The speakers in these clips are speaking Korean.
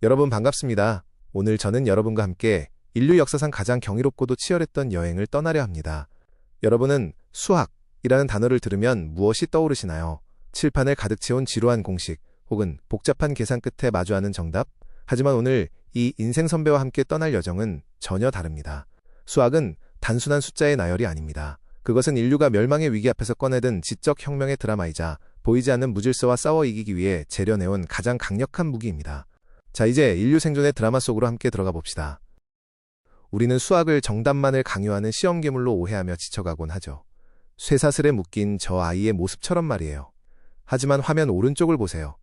여러분 반갑습니다. 오늘 저는 여러분과 함께 인류 역사상 가장 경이롭고도 치열했던 여행을 떠나려 합니다. 여러분은 수학이라는 단어를 들으면 무엇이 떠오르시나요? 칠판을 가득 채운 지루한 공식 혹은 복잡한 계산 끝에 마주하는 정답? 하지만 오늘 이 인생 선배와 함께 떠날 여정은 전혀 다릅니다. 수학은 단순한 숫자의 나열이 아닙니다. 그것은 인류가 멸망의 위기 앞에서 꺼내든 지적 혁명의 드라마이자 보이지 않는 무질서와 싸워 이기기 위해 재련해온 가장 강력한 무기입니다. 자, 이제 인류 생존의 드라마 속으로 함께 들어가 봅시다. 우리는 수학을 정답만을 강요하는 시험괴물로 오해하며 지쳐가곤 하죠. 쇠사슬에 묶인 저 아이의 모습처럼 말이에요. 하지만 화면 오른쪽을 보세요.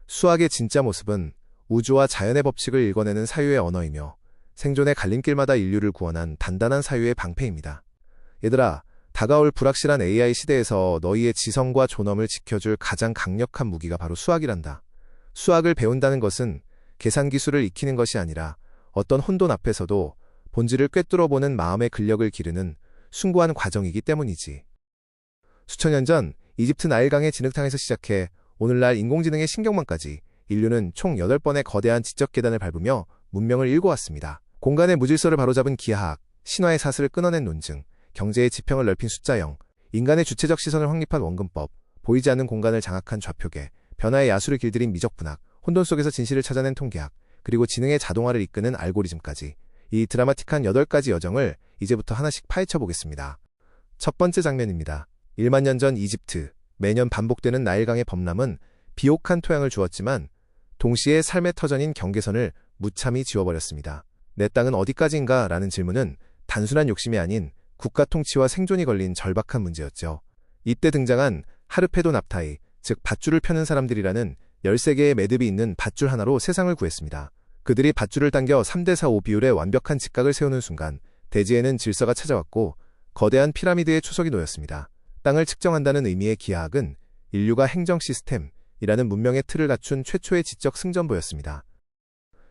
수학의 진짜 모습은 우주와 자연의 법칙을 읽어내는 사유의 언어이며 생존의 갈림길마다 인류를 구원한 단단한 사유의 방패입니다. 얘들아, 다가올 불확실한 AI 시대에서 너희의 지성과 존엄을 지켜줄 가장 강력한 무기가 바로 수학이란다. 수학을 배운다는 것은 계산 기술을 익히는 것이 아니라 어떤 혼돈 앞에서도 본질을 꿰뚫어보는 마음의 근력을 기르는 숭고한 과정이기 때문이지. 수천 년 전 이집트 나일강의 진흙탕에서 시작해 오늘날 인공지능의 신경망까지 인류는 총 8번의 거대한 지적 계단을 밟으며 문명을 일궈왔습니다. 공간의 무질서를 바로잡은 기하학, 신화의 사슬을 끊어낸 논증, 경제의 지평을 넓힌 숫자 0, 인간의 주체적 시선을 확립한 원근법, 보이지 않는 공간을 장악한 좌표계, 변화의 야수를 길들인 미적분학, 혼돈 속에서 진실을 찾아낸 통계학, 그리고 지능의 자동화를 이끄는 알고리즘까지 이 드라마틱한 8가지 여정을 이제부터 하나씩 파헤쳐 보겠습니다. 첫 번째 장면입니다. 1만 년 전 이집트, 매년 반복되는 나일강의 범람은 비옥한 토양을 주었지만 동시에 삶의 터전인 경계선을 무참히 지워버렸습니다. 내 땅은 어디까지인가? 라는 질문은 단순한 욕심이 아닌 국가 통치와 생존이 걸린 절박한 문제였죠. 이때 등장한 하르페도 납타이, 즉 밧줄을 펴는 사람들이라는 13개의 매듭이 있는 밧줄 하나로 세상을 구했습니다. 그들이 밧줄을 당겨 3대4-5 비율의 완벽한 직각을 세우는 순간 대지에는 질서가 찾아왔고 거대한 피라미드의 초석이 놓였습니다. 땅을 측정한다는 의미의 기하학은 인류가 행정 시스템이라는 문명의 틀을 갖춘 최초의 지적 승전보였습니다.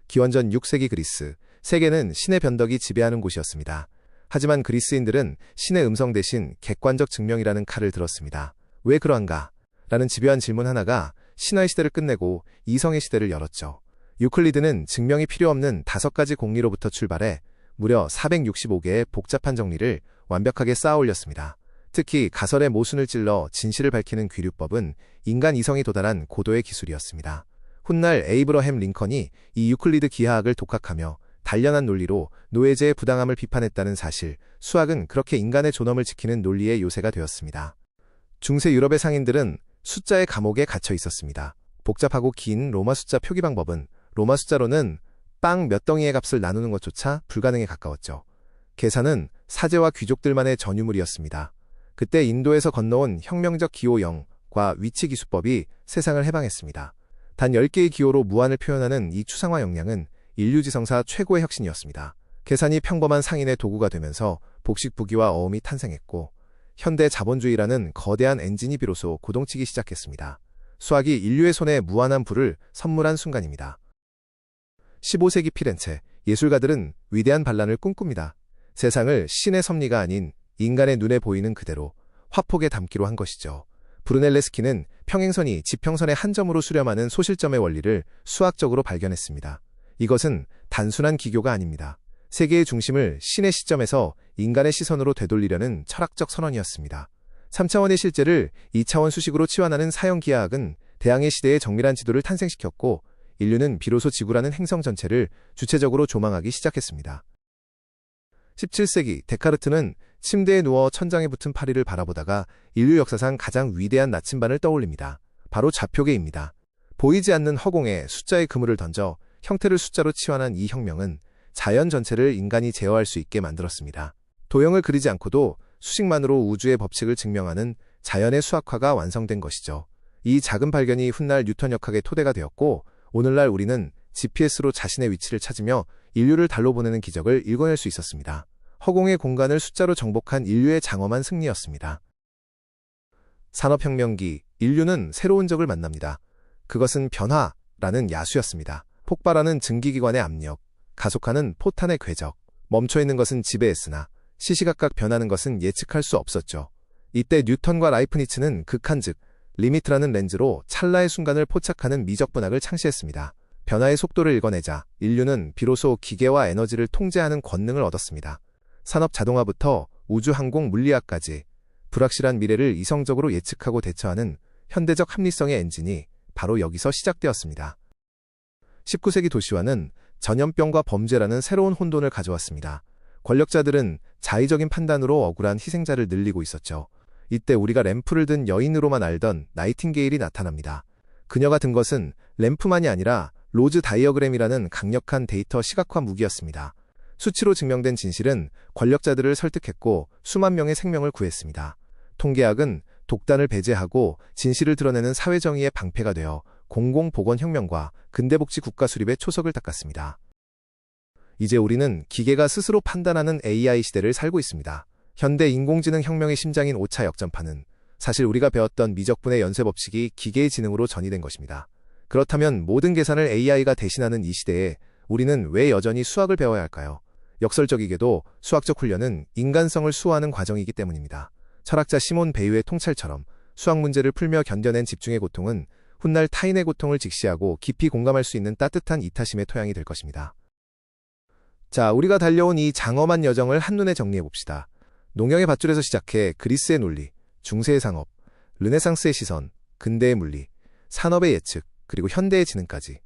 기원전 6세기 그리스, 세계는 신의 변덕이 지배하는 곳이었습니다. 하지만 그리스인들은 신의 음성 대신 객관적 증명이라는 칼을 들었습니다. 왜 그러한가? 라는 집요한 질문 하나가 신화의 시대를 끝내고 이성의 시대를 열었죠. 유클리드는 증명이 필요 없는 5가지 공리로부터 출발해 무려 465개의 복잡한 정리를 완벽하게 쌓아 올렸습니다. 특히 가설의 모순을 찔러 진실을 밝히는 귀류법은 인간 이성이 도달한 고도의 기술이었습니다. 훗날 에이브러햄 링컨이 이 유클리드 기하학을 독학하며 단련한 논리로 노예제의 부당함을 비판했다는 사실, 수학은 그렇게 인간의 존엄을 지키는 논리의 요새가 되었습니다. 중세 유럽의 상인들은 숫자의 감옥에 갇혀 있었습니다. 복잡하고 긴 로마 숫자 표기 방법은 로마 숫자로는 빵 몇 덩이의 값을 나누는 것조차 불가능에 가까웠죠. 계산은 사제와 귀족들만의 전유물이었습니다. 그때 인도에서 건너온 혁명적 기호 0과 위치 기수법이 세상을 해방했습니다. 단 10개의 기호로 무한을 표현하는 이 추상화 역량은 인류지성사 최고의 혁신이었습니다. 계산이 평범한 상인의 도구가 되면서 복식부기와 어음이 탄생했고 현대 자본주의라는 거대한 엔진이 비로소 고동치기 시작했습니다. 수학이 인류의 손에 무한한 부를 선물한 순간입니다. 15세기 피렌체, 예술가들은 위대한 반란을 꿈꿉니다. 세상을 신의 섭리가 아닌 인간의 눈에 보이는 그대로 화폭에 담기로 한 것이죠. 브루넬레스키는 평행선이 지평선의 한 점으로 수렴하는 소실점의 원리를 수학적으로 발견했습니다. 이것은 단순한 기교가 아닙니다. 세계의 중심을 신의 시점에서 인간의 시선으로 되돌리려는 철학적 선언이었습니다. 3차원의 실제를 2차원 수식으로 치환하는 사형기하학은 대항해 시대의 정밀한 지도를 탄생시켰고 인류는 비로소 지구라는 행성 전체를 주체적으로 조망하기 시작했습니다. 17세기 데카르트는 침대에 누워 천장에 붙은 파리를 바라보다가 인류 역사상 가장 위대한 나침반을 떠올립니다. 바로 좌표계입니다. 보이지 않는 허공에 숫자의 그물을 던져 형태를 숫자로 치환한 이 혁명은 자연 전체를 인간이 제어할 수 있게 만들었습니다. 도형을 그리지 않고도 수식만으로 우주의 법칙을 증명하는 자연의 수학화가 완성된 것이죠. 이 작은 발견이 훗날 뉴턴 역학의 토대가 되었고 오늘날 우리는 GPS로 자신의 위치를 찾으며 인류를 달로 보내는 기적을 일궈낼 수 있었습니다. 허공의 공간을 숫자로 정복한 인류의 장엄한 승리였습니다. 산업혁명기, 인류는 새로운 적을 만납니다. 그것은 변화라는 야수였습니다. 폭발하는 증기기관의 압력, 가속하는 포탄의 궤적, 멈춰있는 것은 지배했으나 시시각각 변하는 것은 예측할 수 없었죠. 이때 뉴턴과 라이프니츠는 극한 즉 리미트라는 렌즈로 찰나의 순간을 포착하는 미적분학을 창시했습니다. 변화의 속도를 읽어내자 인류는 비로소 기계와 에너지를 통제하는 권능을 얻었습니다. 산업 자동화부터 우주 항공 물리학까지 불확실한 미래를 이성적으로 예측하고 대처하는 현대적 합리성의 엔진이 바로 여기서 시작되었습니다. 19세기 도시화는 전염병과 범죄라는 새로운 혼돈을 가져왔습니다. 권력자들은 자의적인 판단으로 억울한 희생자를 늘리고 있었죠. 이때 우리가 램프를 든 여인으로만 알던 나이팅게일이 나타납니다. 그녀가 든 것은 램프만이 아니라 로즈 다이어그램이라는 강력한 데이터 시각화 무기였습니다. 수치로 증명된 진실은 권력자들을 설득했고 수만 명의 생명을 구했습니다. 통계학은 독단을 배제하고 진실을 드러내는 사회정의의 방패가 되어 공공보건혁명과 근대복지 국가 수립의 초석을 닦았습니다. 이제 우리는 기계가 스스로 판단하는 AI 시대를 살고 있습니다. 현대 인공지능 혁명의 심장인 5차 역전파는 사실 우리가 배웠던 미적분의 연쇄법칙이 기계의 지능으로 전이된 것입니다. 그렇다면 모든 계산을 AI가 대신하는 이 시대에 우리는 왜 여전히 수학을 배워야 할까요? 역설적이게도 수학적 훈련은 인간성을 수호하는 과정이기 때문입니다. 철학자 시몬 베이우의 통찰처럼 수학 문제를 풀며 견뎌낸 집중의 고통은 훗날 타인의 고통을 직시하고 깊이 공감할 수 있는 따뜻한 이타심의 토양이 될 것입니다. 자, 우리가 달려온 이 장엄한 여정을 한눈에 정리해봅시다. 농경의 밧줄에서 시작해 그리스의 논리, 중세의 상업, 르네상스의 시선, 근대의 물리, 산업의 예측, 그리고 현대의 지능까지.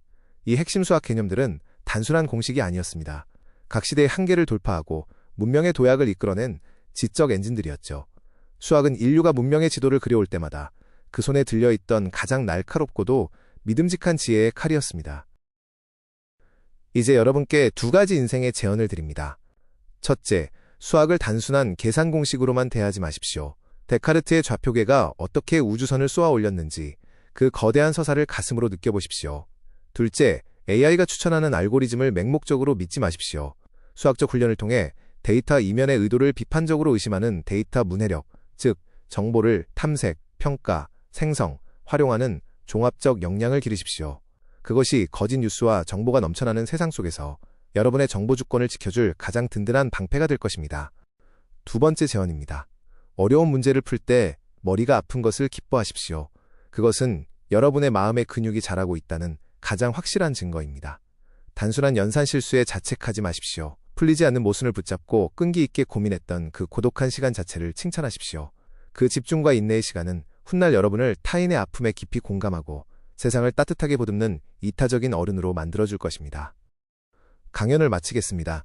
이 핵심 수학 개념들은 단순한 공식이 아니었습니다. 각 시대의 한계를 돌파하고 문명의 도약을 이끌어낸 지적 엔진들이었죠. 수학은 인류가 문명의 지도를 그려올 때마다 그 손에 들려있던 가장 날카롭고도 믿음직한 지혜의 칼이었습니다. 이제 여러분께 두 가지 인생의 제언을 드립니다. 첫째, 수학을 단순한 계산 공식으로만 대하지 마십시오. 데카르트의 좌표계가 어떻게 우주선을 쏘아 올렸는지 그 거대한 서사를 가슴으로 느껴보십시오. 둘째, AI가 추천하는 알고리즘을 맹목적으로 믿지 마십시오. 수학적 훈련을 통해 데이터 이면의 의도를 비판적으로 의심하는 데이터 문해력, 즉 정보를 탐색, 평가, 생성, 활용하는 종합적 역량을 기르십시오. 그것이 거짓 뉴스와 정보가 넘쳐나는 세상 속에서 여러분의 정보 주권을 지켜줄 가장 든든한 방패가 될 것입니다. 두 번째 제언입니다. 어려운 문제를 풀 때 머리가 아픈 것을 기뻐하십시오. 그것은 여러분의 마음의 근육이 자라고 있다는 가장 확실한 증거입니다. 단순한 연산 실수에 자책하지 마십시오. 풀리지 않는 모순을 붙잡고 끈기 있게 고민했던 그 고독한 시간 자체를 칭찬하십시오. 그 집중과 인내의 시간은 훗날 여러분을 타인의 아픔에 깊이 공감하고 세상을 따뜻하게 보듬는 이타적인 어른으로 만들어줄 것입니다. 강연을 마치겠습니다.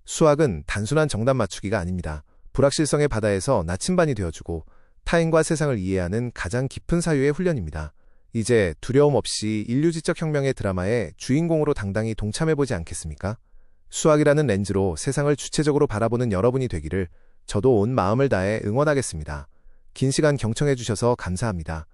수학은 단순한 정답 맞추기가 아닙니다. 불확실성의 바다에서 나침반이 되어주고 타인과 세상을 이해하는 가장 깊은 사유의 훈련입니다. 이제 두려움 없이 인류지적 혁명의 드라마의 주인공으로 당당히 동참해보지 않겠습니까? 수학이라는 렌즈로 세상을 주체적으로 바라보는 여러분이 되기를 저도 온 마음을 다해 응원하겠습니다. 긴 시간 경청해주셔서 감사합니다.